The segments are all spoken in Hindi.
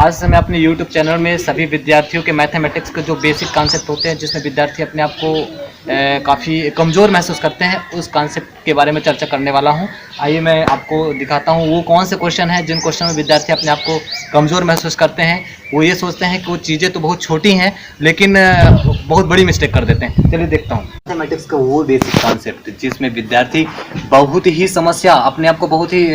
आज से मैं अपने YouTube चैनल में सभी विद्यार्थियों के मैथमेटिक्स के जो बेसिक कॉन्सेप्ट होते हैं, जिसमें विद्यार्थी अपने आप को काफ़ी कमज़ोर महसूस करते हैं, उस कॉन्सेप्ट के बारे में चर्चा करने वाला हूं। आइए मैं आपको दिखाता हूं वो कौन से क्वेश्चन हैं जिन क्वेश्चन में विद्यार्थी अपने आप को कमज़ोर महसूस करते हैं। वो ये सोचते हैं कि वो चीज़ें तो बहुत छोटी हैं लेकिन बहुत बड़ी मिस्टेक कर देते हैं। चलिए देखता हूँ मैथमेटिक्स का वो बेसिक कॉन्सेप्ट जिसमें विद्यार्थी बहुत ही समस्या अपने आप को बहुत ही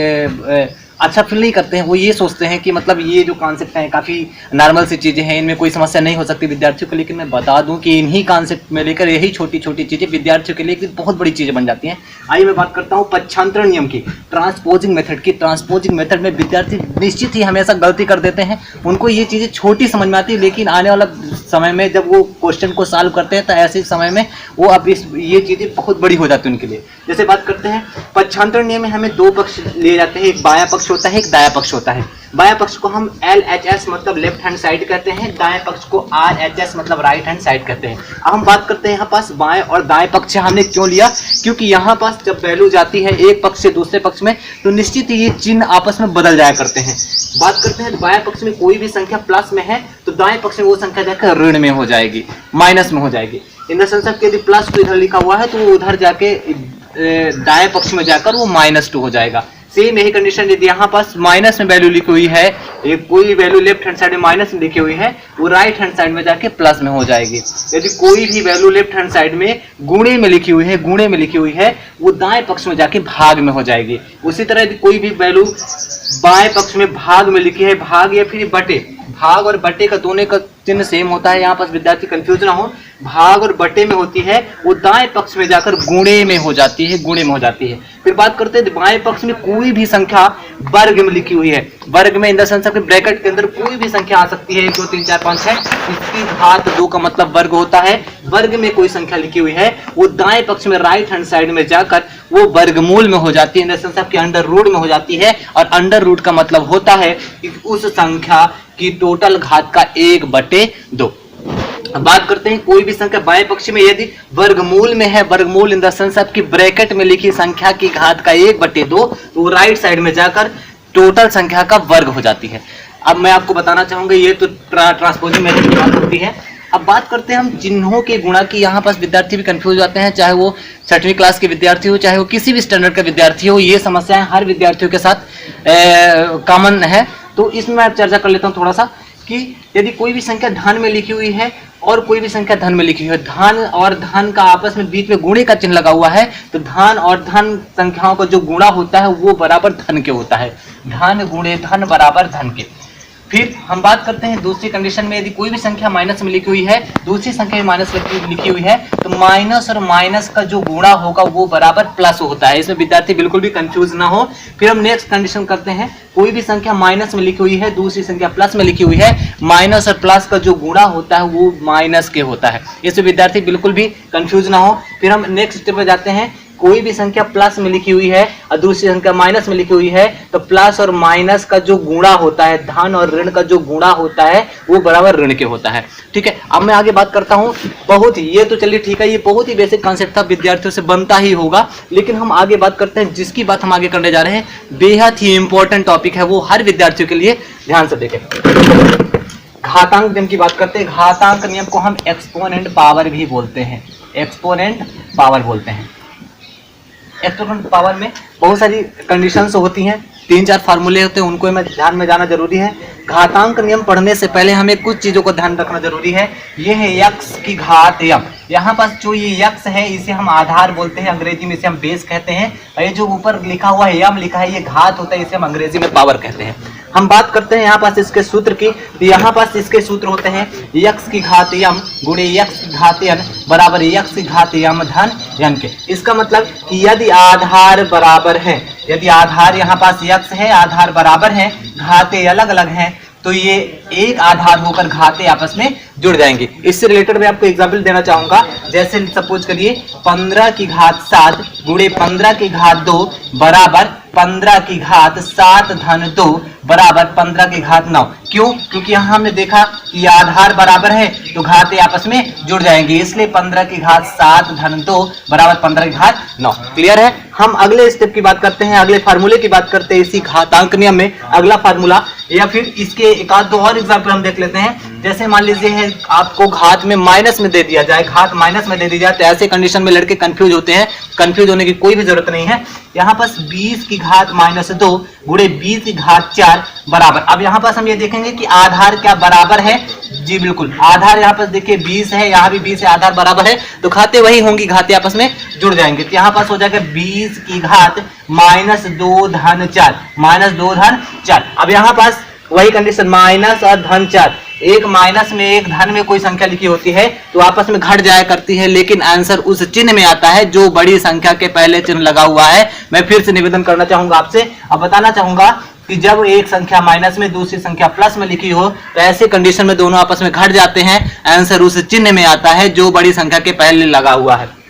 अच्छा फील नहीं करते हैं। वो ये सोचते हैं कि मतलब ये जो कॉन्सेप्ट हैं काफ़ी नॉर्मल सी चीज़ें हैं, इनमें कोई समस्या नहीं हो सकती विद्यार्थियों को। लेकिन मैं बता दूं कि इन्हीं कॉन्सेप्ट में लेकर यही छोटी छोटी चीज़ें विद्यार्थियों के लिए बहुत बड़ी चीज़ें बन जाती हैं। आइए मैं बात करता हूँ पक्षांतरण नियम की, ट्रांसपोजिंग मेथड की। ट्रांसपोजिंग मेथड में विद्यार्थी निश्चित ही हमेशा गलती कर देते हैं। उनको ये चीज़ें छोटी समझ में आती है, लेकिन आने वाला समय में जब वो क्वेश्चन को सॉल्व करते हैं तो ऐसे समय में वो अब ये चीज़ें बहुत बड़ी हो जाती है उनके लिए। जैसे बात करते हैं पक्षांतरण नियम में हमें दो पक्ष लिए जाते हैं, एक बायां पक्ष होता है, एक दायां पक्ष होता है। बायां पक्ष को हम LHS मतलब लेफ्ट हैंड साइड कहते हैं, दाएं पक्ष को RHS मतलब राइट हैंड साइड कहते हैं। अब हम बात करते हैं यहाँ पास बाएं और दाएं पक्ष हमने क्यों लिया, क्योंकि यहाँ पास जब वैल्यू जाती है एक पक्ष से दूसरे पक्ष में तो निश्चित ही ये चिन्ह आपस में बदल जाया करते हैं। बात करते हैं बाएं पक्ष में कोई भी संख्या प्लस में है तो दाएं पक्ष में वो संख्या जाकर ऋण में हो जाएगी, माइनस में हो जाएगी। इन द सेंस यदि प्लस टू इधर लिखा हुआ है तो वो उधर जाके दाएं पक्ष में जाकर वो -2 हो जाएगा। सेम यही कंडीशन यदि यहाँ पास माइनस में वैल्यू लिखी हुई है, एक कोई वैल्यू लेफ्ट हैंड साइड में माइनस में लिखी हुई है वो राइट हैंड साइड में जाके प्लस में हो जाएगी। यदि कोई भी वैल्यू लेफ्ट हैंड साइड में गुणे में लिखी हुई है, गुणे में लिखी हुई है वो दाएं पक्ष में जाके भाग में हो जाएगी। उसी तरह यदि कोई भी वैल्यू बाएं पक्ष में भाग में लिखी है, भाग या फिर बटे, भाग और बटे का दोनों का चिन्ह सेम होता है, यहाँ पास विद्यार्थी कंफ्यूज ना हो, भाग और बटे में होती है वो दाएं पक्ष में जाकर गुणे में हो जाती है, गुणे में हो जाती है। फिर बात करते हैं बाएं पक्ष में कोई भी संख्या वर्ग में लिखी हुई है, वर्ग में इन द सेंस के ब्रैकेट के अंदर कोई भी संख्या आ सकती है, 1 2 3 4 5 6, इसकी घात 2 का मतलब वर्ग होता है। वर्ग में कोई संख्या लिखी हुई है वो दाएं पक्ष में राइट हैंड साइड में जाकर वो वर्गमूल में हो जाती है, इन द सेंस के अंडर रूट में हो जाती है। और अंडर रूट का मतलब होता है कि उस संख्या की टोटल घात का 1/2। अब बात करते हैं कोई भी संख्या बाएं पक्ष में यदि वर्गमूल में है, वर्गमूल इन द सेंस की ब्रैकेट में लिखी संख्या की घात का 1/2 तो राइट साइड में जाकर टोटल संख्या का वर्ग हो जाती है। अब मैं आपको बताना चाहूंगा ये तो ट्रांसपोजिंग मेथड की बात होती है। अब बात करते हैं हम चिन्हों के गुणा की। यहाँ पास विद्यार्थी भी कंफ्यूज जाते हैं, चाहे वो 6वीं क्लास के विद्यार्थी हो, चाहे वो किसी भी स्टैंडर्ड का विद्यार्थी हो। ये समस्याएं हर विद्यार्थियों के साथ कॉमन है। तो इसमें मैं चर्चा कर लेता हूँ थोड़ा सा कि यदि कोई भी संख्या धन में लिखी हुई है और कोई भी संख्या धन में लिखी हुई है, धन और धन का आपस में बीच में गुणे का चिन्ह लगा हुआ है तो धन और धन संख्याओं का जो गुणा होता है वो बराबर धन के होता है, धन गुणे धन बराबर धन के। फिर हम बात करते हैं दूसरी कंडीशन में, यदि कोई भी संख्या माइनस में लिखी हुई है, दूसरी संख्या में माइनस लिखी हुई है तो माइनस और माइनस का जो गुणा होगा वो बराबर प्लस होता है। इसमें विद्यार्थी बिल्कुल भी कंफ्यूज ना हो। फिर हम नेक्स्ट कंडीशन करते हैं, कोई भी संख्या माइनस में लिखी हुई है, दूसरी संख्या प्लस में लिखी हुई है, माइनस और प्लस का जो गुणा होता है वो माइनस के होता है। इसमें विद्यार्थी बिल्कुल भी कंफ्यूज ना हो। फिर हम नेक्स्ट स्टेप पे जाते हैं, कोई भी संख्या प्लस में लिखी हुई है और दूसरी संख्या माइनस में लिखी हुई है तो प्लस और माइनस का जो गुणा होता है, धन और ऋण का जो गुणा होता है वो बराबर ऋण के होता है। ठीक है, अब मैं आगे बात करता हूँ। बहुत ये तो चलिए ठीक है, ये बहुत ही बेसिक कॉन्सेप्ट था, विद्यार्थियों से बनता ही होगा। लेकिन हम आगे बात करते हैं, जिसकी बात हम आगे करने जा रहे हैं बेहद ही इंपॉर्टेंट टॉपिक है, वो हर विद्यार्थियों के लिए ध्यान से देखें। घातांक नियम की बात करते हैं। घातांक नियम को हम एक्सपोनेंट पावर भी बोलते हैं, एक्सपोनेंट पावर बोलते हैं। एक्सपोनेंट पावर में बहुत सारी कंडीशंस होती हैं, 3-4 फार्मूले होते हैं, उनको हमें ध्यान में जाना जरूरी है। घातांक नियम पढ़ने से पहले हमें कुछ चीजों को ध्यान रखना जरूरी है। ये है यक्स की घात यम। यहाँ पास जो ये यक्स है इसे हम आधार बोलते हैं, अंग्रेजी में इसे हम बेस कहते हैं। और ये जो ऊपर लिखा हुआ है यम लिखा है ये घात होता है, इसे हम अंग्रेजी में पावर कहते हैं। हम बात करते हैं यहाँ पास इसके सूत्र की, तो यहाँ पास इसके सूत्र होते हैं यक्स की घात यम गुणे यक्स की घात यन बराबर यक्स की घात यम धन यन के। इसका मतलब कि यदि आधार बराबर है, यदि आधार यहाँ पास यक्स है, आधार बराबर है, घाते अलग अलग हैं तो ये एक आधार होकर घाते आपस में जुड़ जाएंगे। इससे रिलेटेड मैं आपको एग्जाम्पल देना चाहूंगा। जैसे सपोज करिए 15 की घात 7 गुणे 15 की घात 2 बराबर 15 की घात 7 धन 2 बराबर 15 की घात 9। क्यों? क्योंकि यहाँ हमने देखा कि आधार बराबर है तो घातें आपस में जुड़ जाएंगी, इसलिए 15 की घात 7 धन 2 बराबर 15 की घात 9। क्लियर है? हम अगले स्टेप की बात करते हैं, अगले फार्मूले की बात करते हैं इसी घातांक नियम में। अगला फार्मूला या फिर इसके एक आध दो और एग्जाम्पल हम देख लेते हैं। जैसे मान लीजिए है आपको घात में माइनस में दे दिया जाए, घात माइनस में दे दी जाए, तो ऐसे कंडीशन में लड़के कंफ्यूज होते हैं। कंफ्यूज होने की कोई भी जरूरत नहीं है। यहाँ पास 20 की घात -2 गुणे 20 की घात 4 बराबर, अब यहाँ पास हम ये देखेंगे कि आधार क्या बराबर है। जी बिल्कुल, आधार यहाँ पास देखिए 20 है, यहाँ भी 20 है, आधार बराबर है, तो घातें वही होंगी, घातें आपस में जुड़ जाएंगे। तो यहाँ पास हो जाएगा 20 की घात -2 धन 4, -2 धन 4। अब यहाँ पास वही कंडीशन, माइनस और धन 4, एक माइनस में एक धन में कोई संख्या लिखी होती है तो आपस में घट जाया करती है, लेकिन आंसर उस चिन्ह में आता है जो बड़ी संख्या के पहले चिन्ह लगा हुआ है। मैं फिर से निवेदन करना चाहूंगा आपसे, अब बताना चाहूंगा कि जब एक संख्या माइनस में दूसरी संख्या प्लस में लिखी हो तो ऐसे कंडीशन में दोनों आपस में घट जाते हैं, आंसर उस चिन्ह में आता है जो बड़ी संख्या के पहले लगा हुआ है।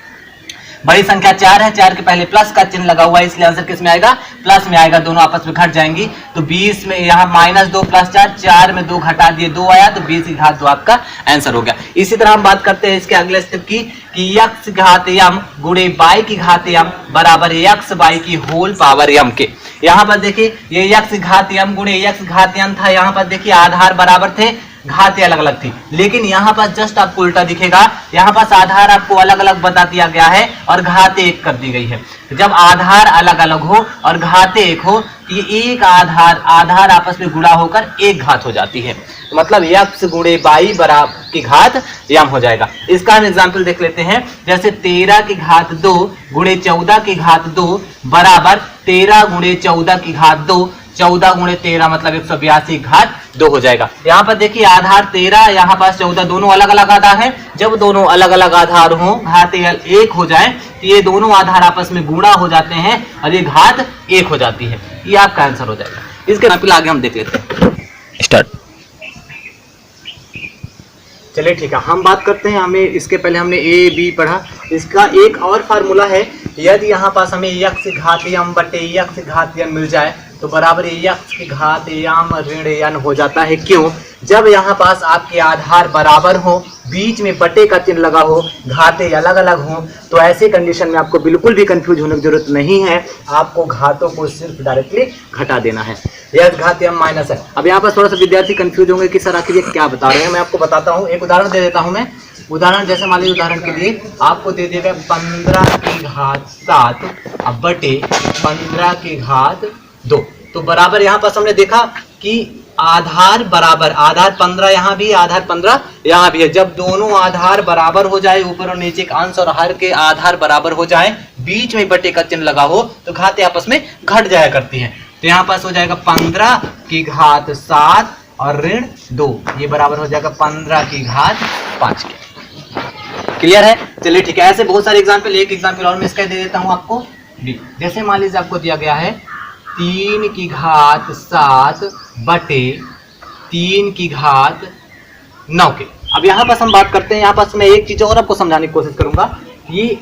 बड़ी संख्या 4 है, 4 के पहले प्लस का चिन्ह लगा हुआ है, इसलिए आंसर किस में आएगा? प्लस में आएगा, दोनों आपस में घट जाएंगी। तो 20 में यहाँ -2 + 4, 4 में 2 घटा दिए 2 आया, तो 20 की घात 2 आपका आंसर हो गया। इसी तरह हम बात करते हैं इसके अगले स्टेप की कि x घात m गुणे y की घात m बराबर x y की होल पावर m के। यहाँ पर देखिए ये x घात m गुणे x घात m था, यहाँ पर देखिए आधार बराबर थे, घातें अलग अलग थी, लेकिन यहाँ पास जस्ट आपको उल्टा दिखेगा। यहाँ पास आधार आपको अलग अलग बता दिया गया है और घातें एक कर दी गई है। जब आधार अलग अलग हो और घातें एक हो तो ये एक आधार आपस में गुणा होकर एक घात हो जाती है, मतलब x गुणे y बराबर की घात m हो जाएगा। इसका हम एग्जाम्पल देख लेते हैं। जैसे 13 की घात 2 गुणे 14 की घात 2 बराबर 13 गुणे 14 की घात 2, 14 गुणे 13 मतलब 182 घात 2 हो जाएगा। यहाँ पर देखिए आधार 13, यहाँ पास 14, दोनों अलग अलग आधार है। जब दोनों अलग अलग आधार हो, घात एक हो जाए तो ये दोनों आधार आपस में गुणा हो जाते हैं और ये घात एक हो जाती है। ये आपका आंसर हो जाएगा। इसके एग्जाम्पल आगे हम देख लेते हैं। स्टार्ट। चलिए ठीक है, हम बात करते हैं, हमें इसके पहले हमने ए बी पढ़ा, इसका एक और फार्मूला है। यदि यहाँ पास हमें x घात m बटे x घात n मिल जाए तो बराबर x की घात m ऋण n हो जाता है। क्यों? जब यहाँ पास आपके आधार बराबर हो, बीच में बटे का चिन्ह लगा हो, घातें अलग अलग हो, तो ऐसे कंडीशन में आपको बिल्कुल भी कंफ्यूज होने की जरूरत नहीं है। आपको घातों को सिर्फ डायरेक्टली घटा देना है। x घात m माइनस है। अब यहाँ पर थोड़ा सा विद्यार्थी कंफ्यूज होंगे कि सर आखिर ये क्या बता रहे हैं। मैं आपको बताता हूँ, एक उदाहरण दे देता हूँ मैं। उदाहरण जैसे मान लीजिए, उदाहरण के लिए आपको दे दिया गया 15 की घात 7 अब बटे 15 की घात 2, तो बराबर यहाँ पर हमने देखा कि आधार बराबर, आधार 15 यहाँ भी, आधार 15 यहाँ भी है। जब दोनों आधार बराबर हो जाए, ऊपर और नीचे के अंश और हर के आधार बराबर हो जाए, बीच में बटे का चिन्ह लगा हो, तो घातें आपस में घट जाया करती हैं। तो यहाँ पास हो जाएगा 15 की घात 7 और ऋण 2, ये बराबर हो जाएगा 15 की घात 5 के। क्लियर है? चलिए ठीक है, ऐसे बहुत सारे एग्जाम्पल, एक एग्जाम्पल और मैं इसका दे देता हूँ आपको भी। जैसे मान लीजिए आपको दिया गया है 3 की घात 7 बटे 3 की घात 9 के। अब यहाँ पास हम बात करते हैं, यहाँ पास मैं एक चीज और आपको समझाने की कोशिश करूंगा। ये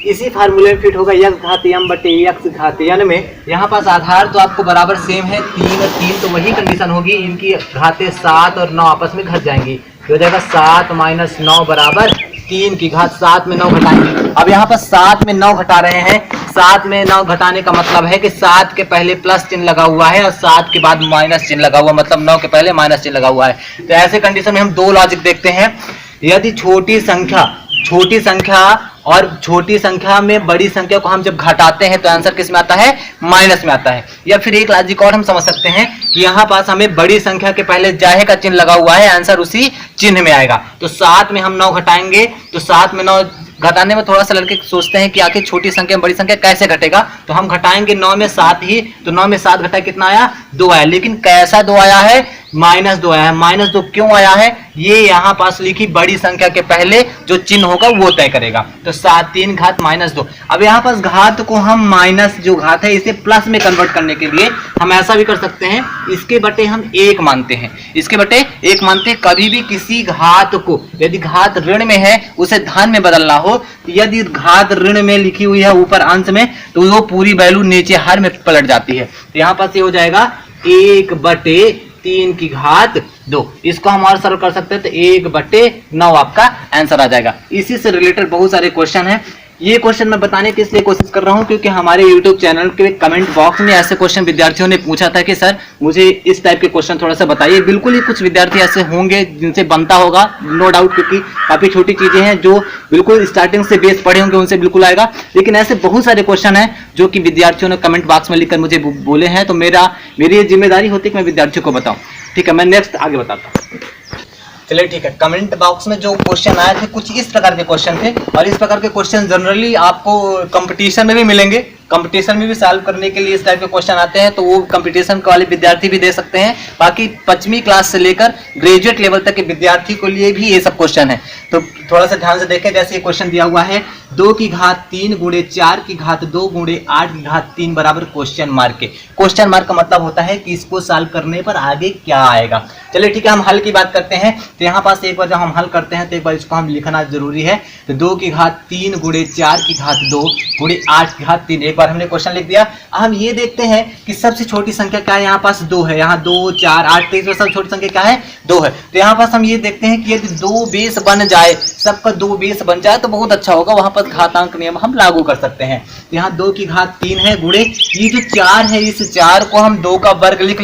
इसी फार्मूले में फिट होगा, x घात m बटे x घात n में। यहाँ पास आधार तो आपको बराबर सेम है, 3 और 3, तो वही कंडीशन होगी, इनकी घातें 7 और 9 आपस में घट जाएंगी, हो जाएगा 7 - 9 बराबर 3 की घात 7 में 9 घटाएंगे। अब यहाँ पर 7 में 9 घटा रहे हैं, 7 में 9 घटाने का मतलब है कि 7 के पहले प्लस चिन्ह लगा हुआ है और 7 के बाद माइनस चिन्ह लगा हुआ, मतलब 9 के पहले माइनस चिन्ह लगा हुआ है। तो ऐसे कंडीशन में हम दो लॉजिक देखते हैं। यदि छोटी संख्या और छोटी संख्या में बड़ी संख्या को हम जब घटाते हैं तो आंसर किस में आता है? माइनस में आता है। या फिर एक लॉजिक और हम समझ सकते हैं कि यहाँ पास हमें बड़ी संख्या के पहले जाहे का चिन्ह लगा हुआ है, आंसर उसी चिन्ह में आएगा। तो 7 में हम 9 घटाएंगे, तो 7 में 9 घटाने में थोड़ा सा लड़के सोचते हैं कि आखिर छोटी संख्या में बड़ी संख्या कैसे घटेगा, तो हम घटाएंगे 9 में 7 ही, तो 9 में 7 घटाए कितना आया? 2 आया। लेकिन कैसा 2 आया है? -2 आया है। -2 क्यों आया है? ये यहाँ पास लिखी बड़ी संख्या के पहले जो चिन्ह होगा वो तय करेगा। तो 7 3 घात -2। अब यहाँ पास घात को हम माइनस जो घात है इसे प्लस में कन्वर्ट करने के लिए हम ऐसा भी कर सकते हैं, इसके बटे हम 1 मानते हैं, इसके बटे 1 मानते हैं। कभी भी किसी घात को यदि घात ऋण में है उसे धन में बदलना हो, यदि घात ऋण में लिखी हुई है ऊपर अंश में, तो वो पूरी वैल्यू नीचे हर में पलट जाती है। तो यहाँ पास ये हो जाएगा 1/3 इसको हम और सरल कर सकते हैं तो 1/9 आपका आंसर आ जाएगा। इसी से रिलेटेड बहुत सारे क्वेश्चन हैं। ये क्वेश्चन मैं बताने की इसलिए कोशिश कर रहा हूं क्योंकि हमारे YouTube चैनल के कमेंट बॉक्स में ऐसे क्वेश्चन विद्यार्थियों ने पूछा था कि सर मुझे इस टाइप के क्वेश्चन थोड़ा सा बताइए। बिल्कुल ही कुछ विद्यार्थी ऐसे होंगे जिनसे बनता होगा, नो डाउट, क्योंकि काफी छोटी चीजें हैं जो बिल्कुल स्टार्टिंग से बेस पढ़े होंगे उनसे बिल्कुल आएगा। लेकिन ऐसे बहुत सारे क्वेश्चन हैं जो कि विद्यार्थियों ने कमेंट बॉक्स में लिखकर मुझे बोले हैं, तो मेरी ये जिम्मेदारी होती है कि मैं विद्यार्थियों को बताऊं। ठीक है, मैं नेक्स्ट आगे बताता हूँ। चलिए ठीक है, कमेंट बॉक्स में जो क्वेश्चन आए थे कुछ इस प्रकार के क्वेश्चन थे, और इस प्रकार के क्वेश्चन जनरली आपको कंपटीशन में भी मिलेंगे। कंपटीशन में भी सॉल्व करने के लिए इस टाइप के क्वेश्चन आते हैं, तो वो कंपटीशन वाले विद्यार्थी भी दे सकते हैं। बाकी 5वीं क्लास से लेकर ग्रेजुएट लेवल तक के विद्यार्थी के लिए भी ये सब क्वेश्चन है, तो थोड़ा सा ध्यान से देखें। जैसे ये क्वेश्चन दिया हुआ है 2�3 × 4⁻2 × 8�3 बराबर क्वेश्चन मार्क के। क्वेश्चन मार्क का मतलब होता है कि इसको सॉल्व करने पर आगे क्या आएगा। चलिए ठीक है, हम हल की बात करते हैं। तो यहाँ पास एक बार जब हम हल करते हैं तो एक बार इसको हम लिखना जरूरी है। तो 2�3× 4⁻2 × 8�3, एक बार हमने क्वेश्चन लिख दिया। हम ये देखते हैं कि सबसे छोटी संख्या क्या है। यहाँ पास 2 है, यहाँ 2, 4, 8, 23 में सबसे छोटी संख्या क्या है? 2 है। तो यहाँ पास हम ये देखते हैं कि यदि 2 बेस बन जाए, सबका 2 बेस बन जाए तो बहुत अच्छा होगा। वहां पर घातांक नियम हम लागू कर सकते हैं। तो यहाँ 2�3 है गुणे ये जो 4 है, इस 4 को हम 2 का वर्ग लिख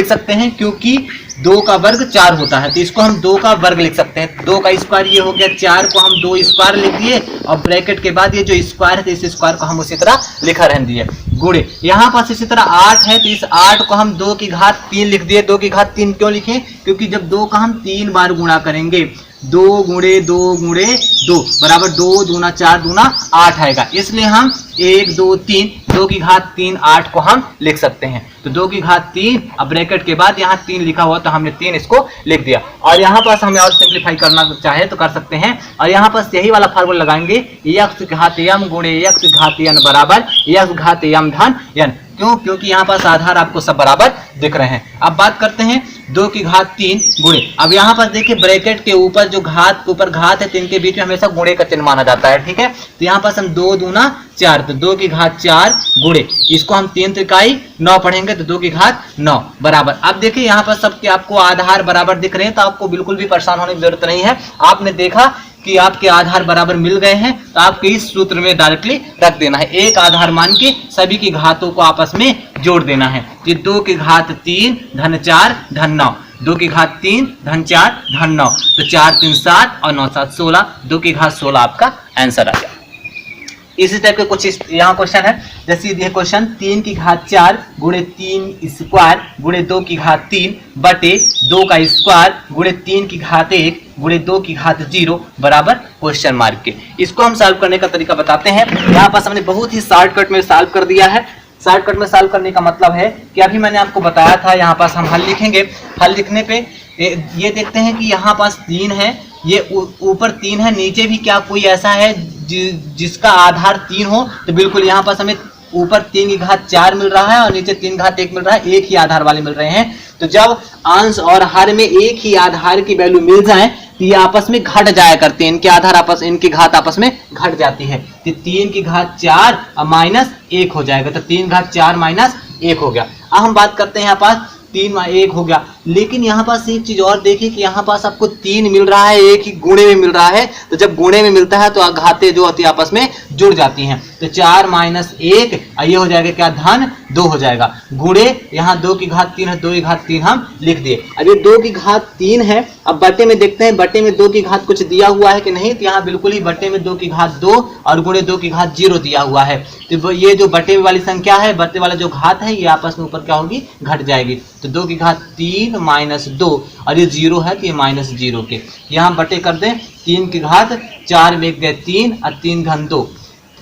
सकते हैं क्योंकि 2 का वर्ग 4 होता है, तो इसको हम 2 का वर्ग लिख सकते हैं। 2 का स्क्वायर ये हो गया, 4 को हम 2 स्क्वायर लिख दिए, और ब्रैकेट के बाद ये जो स्क्वायर है तो इस स्क्वायर को हम उसी तरह लिखा रहने दिए गुणे। यहाँ पास इसी तरह 8 है, तो इस 8 को हम 2�3 लिख दिए। 2�3 क्यों लिखे? क्योंकि जब 2 का हम 3 बार गुणा करेंगे, 2 × 2 × 2 बराबर 2 दूना 4 दूना 8 आएगा, इसलिए हम 1 2 3 2�3 8 को हम लिख सकते हैं। तो 2�3, अब ब्रैकेट के बाद यहाँ 3 लिखा हुआ तो हमने 3 इसको लिख दिया। और यहाँ पास हमें और सिंप्लीफाई करना चाहे तो कर सकते हैं, और यहाँ पास यही वाला फार्मूला लगाएंगे, x⁻m × x⁻n बराबर x⁻m धन n। क्यों? क्योंकि यहाँ पास आधार आपको सब बराबर दिख रहे हैं। अब बात करते हैं 2�3 गुणे। अब यहाँ पर देखिए ब्रैकेट के ऊपर जो ऊपर घात है, तो इनके बीच में हमेशा गुणे का चिन्ह माना जाता है। ठीक है, तो यहाँ पास हम 2 दूना 4, तो 2�4 गुणे, इसको हम 3 त्रिकाई 9 पढ़ेंगे, तो 2�9 बराबर। अब देखिए यहाँ पर सबके आपको आधार बराबर दिख रहे हैं, तो आपको बिल्कुल भी परेशान होने की जरूरत नहीं है। आपने देखा कि आपके आधार बराबर मिल गए हैं, तो आपके इस सूत्र में डायरेक्टली रख देना है। एक आधार मान के सभी की घातों को आपस में जोड़ देना है। तो 2�3 धन 4 धन 9, 2�3 धन 4 धन 9, तो 4 3 7 और 9 7 16, 2�16 आपका आंसर आ गया। इसी टाइप के कुछ यहाँ क्वेश्चन है, जैसे ये क्वेश्चन 3�4 गुणे 3 स्क्वायर गुणे 2�3 बटे 2 का स्क्वायर गुणे 3�1 गुणे 2�0 बराबर क्वेश्चन मार्क के। इसको हम सॉल्व करने का तरीका बताते हैं। यहाँ पास हमने बहुत ही शॉर्टकट में सॉल्व कर दिया है। शॉर्टकट में सॉल्व करने का मतलब है कि अभी मैंने आपको बताया था, यहाँ पास हम हल लिखेंगे। हल लिखने पे ये देखते हैं कि यहाँ पास 3 है, ये ऊपर 3 है, नीचे भी क्या कोई ऐसा है जिसका आधार 3 हो, तो बिल्कुल यहाँ पास हमें ऊपर 3�4 मिल रहा है और नीचे 3�1 मिल रहा है, एक ही आधार वाले मिल रहे हैं। तो जब अंश और हर में एक ही आधार की वैल्यू मिल जाए तो ये आपस में घट जाया करते हैं, इनके आधार आपस, इनकी घात आपस में घट जाती है। तो 3�4 माइनस 1 हो जाएगा, तो 3�4 माइनस 1 हो गया। अब हम बात करते हैं यहाँ पास 3 × 1 हो गया, लेकिन यहाँ पास एक चीज और देखिए कि यहाँ पास आपको 3 मिल रहा है, एक ही गुणे में मिल रहा है। तो जब गुणे में मिलता है तो घातें जो होती है आपस में जुड़ जाती हैं। तो 4 माइनस 1 ये हो जाएगा क्या? धन 2 हो जाएगा। गुणे यहाँ 2�3 है, 2�3 हम लिख दिए। अब ये 2�3 है। अब बटे में देखते हैं, बटे में 2 कुछ दिया हुआ है कि नहीं। तो यहाँ बिल्कुल ही बटे में 2 और गुणे 2 दिया हुआ है। तो ये जो बटे वाली संख्या है, बटे वाला जो घात है, ये आपस में ऊपर क्या होगी? घट जाएगी। तो 2�3 माइनस 2 और ये 0 है, तो ये माइनस 0 के यहाँ बटे कर दें। 3�4 में गए 3 और 3 धन 2,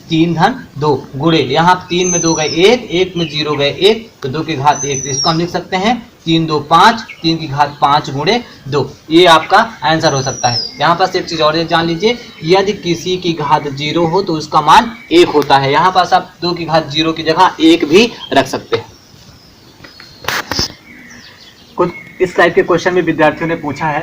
3 धन 2 गुणे यहाँ 3 में 2 गए 1, 1 में 0 गए 1, तो 2�1। इसको हम लिख सकते हैं 3 2 5, 3�5 गुणे 2। ये आपका आंसर हो सकता है। यहाँ पास एक चीज और जान लीजिए, यदि किसी की घात 0 हो तो उसका मान 1 होता है। यहाँ पास आप 2�0 की जगह 1 भी रख सकते हैं। कुछ इस टाइप के क्वेश्चन भी विद्यार्थियों ने पूछा है,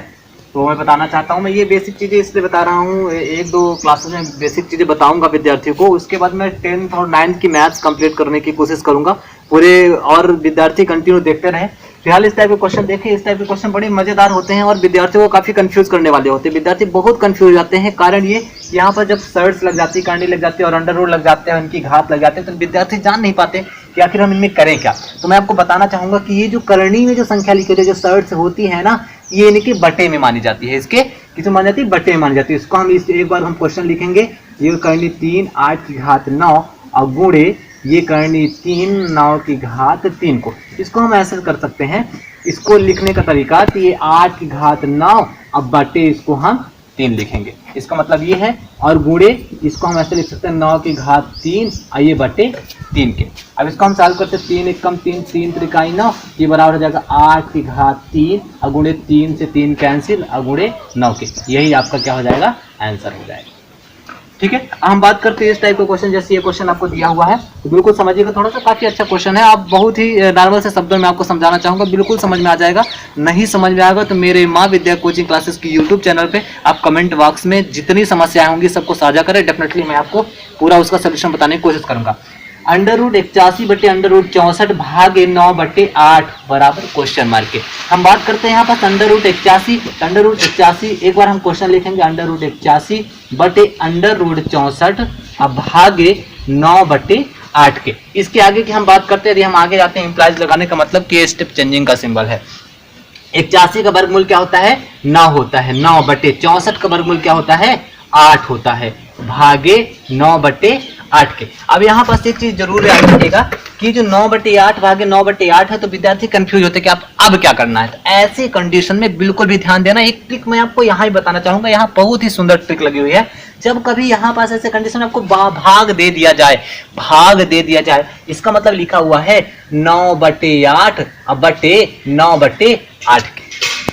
तो मैं बताना चाहता हूँ। मैं ये बेसिक चीज़ें इसलिए बता रहा हूँ, 1-2 क्लासेस में बेसिक चीज़ें बताऊंगा विद्यार्थियों को, उसके बाद मैं 10th और 9th की मैथ्स कंप्लीट करने की कोशिश करूंगा। पूरे और विद्यार्थी कंटिन्यू देखते रहें। फिलहाल इस टाइप के क्वेश्चन देखिए, इस टाइप के क्वेश्चन बड़े मजेदार होते हैं और विद्यार्थियों को काफी कंफ्यूज करने वाले होते हैं। विद्यार्थी बहुत कंफ्यूज हो जाते हैं, कारण ये यहाँ पर जब सर्ड्स लग जाती है, करनी लग जाती है और अंडर रूट लग जाते हैं, उनकी घात लग जाते हैं, तो विद्यार्थी जान नहीं पाते कि आखिर हम इनमें करें क्या। तो मैं आपको बताना चाहूंगा कि ये जो करनी में जो संख्या लिखी होती है, जो सर्ड्स होती है ना, ये इनके बटे में मानी जाती है, इसके किस में मानी जाती है, बटे में मानी जाती है। इसको हम एक बार हम क्वेश्चन लिखेंगे, ये करनी 3 8 की घात 9 और गुणे ये करनी 3 9 की घात 3 को, इसको हम ऐसे कर सकते हैं। इसको लिखने का तरीका कि ये 8 की घात 9 अब बटे इसको हम 3 लिखेंगे, इसका मतलब ये है। और गुणे इसको हम ऐसे लिख सकते हैं 9 की घात 3 और ये बटे 3 के। अब इसको हम सॉल्व करते हैं, 3 1 कम 3 3 त्रिकाई 9, ये बराबर हो जाएगा 8 की घात 3 और गुणे 3 से 3 कैंसिल और गुणे 9 के, यही आपका क्या हो जाएगा, आंसर हो जाएगा। ठीक है, हम बात करते हैं इस टाइप का क्वेश्चन, जैसे ये क्वेश्चन आपको दिया हुआ है तो बिल्कुल समझिएगा, थोड़ा सा काफी अच्छा क्वेश्चन है। आप बहुत ही नॉर्मल से शब्दों में आपको समझाना चाहूंगा, बिल्कुल समझ में आ जाएगा। नहीं समझ में आएगा तो मेरे माँ विद्या कोचिंग क्लासेस की यूट्यूब चैनल पे आप कमेंट बॉक्स में जितनी समस्याएं होंगी सबको साझा करें, डेफिनेटली मैं आपको पूरा उसका सोल्यूशन बताने की कोशिश करूंगा। अंडर रूट 81 बटे अंडर रूट 64 भागे 9 बटे 8 बराबर क्वेश्चन मार्क के। हम बात करते हैं यहाँ पर अंडर रूट 81, अंडर रूट 81 एक बार हम क्वेश्चन लिखेंगे, अंडर रूट 81 बटे अंडर रूट 64 अब भागे 9 बटे 8 के। इसके आगे की हम बात करते हैं, यदि हम आगे जाते हैं इंप्लाइज लगाने का मतलब कि स्टेप चेंजिंग का सिंबल है। 81 का वर्गमूल क्या होता है, 9 होता है, 9 बटे 64 का वर्गमूल क्या होता है, 8 होता है, भागे 9 बटे 8 के। अब यहाँ पर एक चीज जरूर याद रखिएगा कि जो 9 बटे 8 भागे 9 बटे 8 है तो विद्यार्थी कंफ्यूज होते हैं कि आप अब क्या करना है। तो ऐसी कंडीशन में बिल्कुल भी ध्यान देना, एक ट्रिक मैं आपको यहाँ ही बताना चाहूंगा, यहाँ बहुत ही सुंदर ट्रिक लगी हुई है। जब कभी यहाँ पास ऐसे कंडीशन आपको भाग दे दिया जाए, भाग दे दिया जाए, इसका मतलब लिखा हुआ है 9 बटे 8 अब बटे 9 बटे 8 के।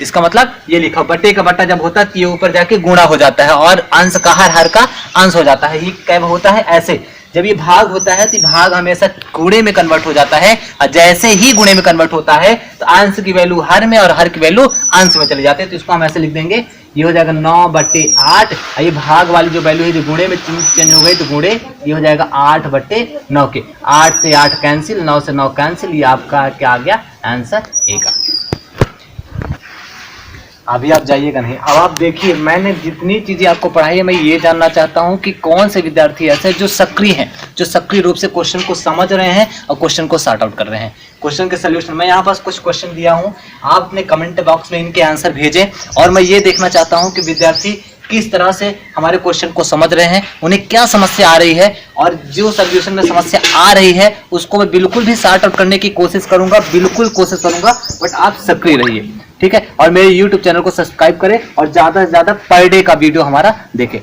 इसका मतलब ये लिखा, बटे का बट्टा जब होता है तो ये ऊपर जाके गुणा हो जाता है और अंश का हर का अंश हो जाता है। ये कैब होता है ऐसे, जब ये भाग होता है तो भाग हमेशा गुणे में कन्वर्ट हो जाता है और जैसे ही गुणे में कन्वर्ट होता है तो अंश की वैल्यू हर में और हर की वैल्यू अंश में चले जाते हैं। तो इसको हम ऐसे लिख देंगे, ये हो जाएगा 9 बटे 8, ये भाग वाली जो वैल्यू है जो गुणे में चेंज हो गई तो गुणे ये हो जाएगा 8 बटे 9 के। 8 से 8 कैंसिल, 9 से 9 कैंसिल, ये आपका क्या आ गया, आंसर ए का। अभी आप जाइएगा नहीं, अब आप देखिए मैंने जितनी चीजें आपको पढ़ाई है, मैं ये जानना चाहता हूं कि कौन से विद्यार्थी ऐसे जो सक्रिय हैं, जो सक्रिय रूप से क्वेश्चन को समझ रहे हैं और क्वेश्चन को सॉर्ट आउट कर रहे हैं। क्वेश्चन के सोल्यूशन मैं यहाँ पास कुछ क्वेश्चन दिया हूं, आप अपने कमेंट बॉक्स में इनके आंसर भेजें और मैं ये देखना चाहता हूं कि विद्यार्थी किस तरह से हमारे क्वेश्चन को समझ रहे हैं, उन्हें क्या समस्या आ रही है और जो सोल्यूशन में समस्या आ रही है उसको मैं बिल्कुल भी सॉर्ट आउट करने की कोशिश करूंगा, बिल्कुल कोशिश करूंगा, बट आप सक्रिय रहिए, ठीक है। और मेरे YouTube चैनल को सब्सक्राइब करें और ज्यादा से ज्यादा पर डे का वीडियो हमारा देखें।